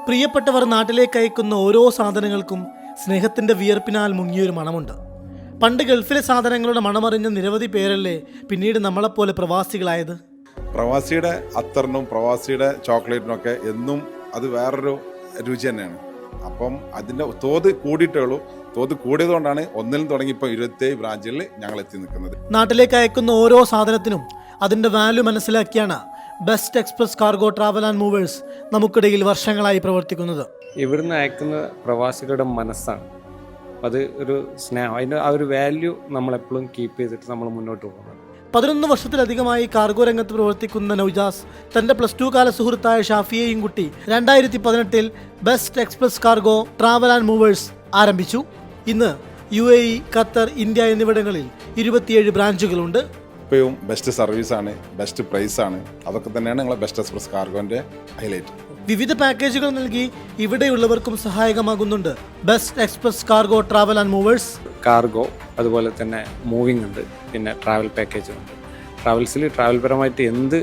പ്രിയപ്പെട്ടവർ നാട്ടിലേക്ക് അയക്കുന്ന ഓരോ സാധനങ്ങൾക്കും സ്നേഹത്തിന്റെ വിയർപ്പിനാൽ മുങ്ങിയൊരു മണമുണ്ട്. പണ്ട് ഗൾഫിലെ സാധനങ്ങളുടെ മണമറിഞ്ഞ നിരവധി പേരല്ലേ പിന്നീട് നമ്മളെപ്പോലെ പ്രവാസികളായത്. പ്രവാസിയുടെ അത്തറിനും പ്രവാസിയുടെ ചോക്ലേറ്റിനൊക്കെ എന്നും അത് വേറൊരു രുചി തന്നെയാണ്. അപ്പം അതിൻ്റെ തോത് കൂടിയിട്ടേ ഉള്ളൂ. തോത് കൂടിയതുകൊണ്ടാണ് ഒന്നിലും തുടങ്ങി ഇപ്പോൾ 27 ബ്രാഞ്ചുകളിൽ ഞങ്ങൾ എത്തി നിൽക്കുന്നത്. നാട്ടിലേക്ക് അയക്കുന്ന ഓരോ സാധനത്തിനും അതിൻ്റെ വാല്യൂ മനസ്സിലാക്കിയാണ് Best Express Cargo Travel and Movers നമുക്കിടയിൽ വർഷങ്ങളായി പ്രവർത്തിക്കുന്നത്. ഇവിടുന്ന് അയക്കുന്ന പ്രവാസികളുടെ മനസ്സാണ് അത്, ഒരു സ്നേഹം, അതിൻ്റെ ആ ഒരു വാല്യൂ നമ്മളെപ്പോഴും കീപ്പ് ചെയ്തിട്ട് നമ്മൾ മുന്നോട്ട് പോകുന്നത്. 11 വർഷത്തിലധികമായി കാർഗോ രംഗത്ത് പ്രവർത്തിക്കുന്ന നൗജാസ് തന്റെ +2 കാല സുഹൃത്തായ ഷാഫിയെയും കുട്ടി 2018 best Express Cargo Travel and movers ആരംഭിച്ചു. ഇന്ന് UAE, ഖത്തർ, ഇന്ത്യ എന്നിവിടങ്ങളിൽ 27 ബ്രാഞ്ചുകളുണ്ട്. ഇപ്പോഴും ബെസ്റ്റ് സർവീസാണ്, ബെസ്റ്റ് പ്രൈസാണ്. അതൊക്കെ തന്നെയാണ് ഞങ്ങളെ ബെസ്റ്റ് എക്സ്പ്രസ് കാർഗോൻ്റെ ഹൈലൈറ്റ്. വിവിധ പാക്കേജുകൾ നൽകി ഇവിടെയുള്ളവർക്കും സഹായകമാകുന്നുണ്ട് Best Express Cargo Travel and Movers. Cargo, അതുപോലെ തന്നെ മൂവിംഗ് ഉണ്ട്, പിന്നെ ട്രാവൽ പാക്കേജും ഉണ്ട്. ട്രാവൽസിൽ ട്രാവൽ പരമായിട്ട് എന്ത്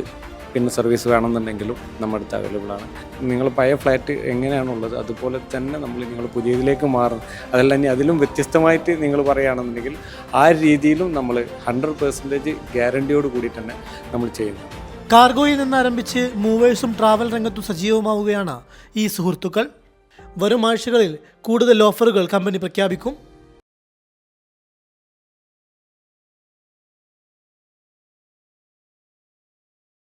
പിന്നെ സർവീസ് വേണമെന്നുണ്ടെങ്കിലും നമ്മുടെ അടുത്ത് അവൈലബിൾ ആണ്. നിങ്ങൾ പഴയ ഫ്ലാറ്റ് എങ്ങനെയാണുള്ളത് അതുപോലെ തന്നെ നിങ്ങൾ പുതിയതിലേക്ക് മാറും. അതല്ല ഇനി അതിലും വ്യത്യസ്തമായിട്ട് നിങ്ങൾ പറയുകയാണെന്നുണ്ടെങ്കിൽ ആ രീതിയിലും നമ്മൾ 100% ഗ്യാരണ്ടിയോട് കൂടി തന്നെ നമ്മൾ ചെയ്യുന്നു. കാർഗോയിൽ നിന്ന് ആരംഭിച്ച് മൂവേഴ്സും ട്രാവൽ രംഗത്തും സജീവമാവുകയാണ് ഈ സുഹൃത്തുക്കൾ. വരും ആഴ്ചകളിൽ കൂടുതൽ ഓഫറുകൾ കമ്പനി പ്രഖ്യാപിക്കും.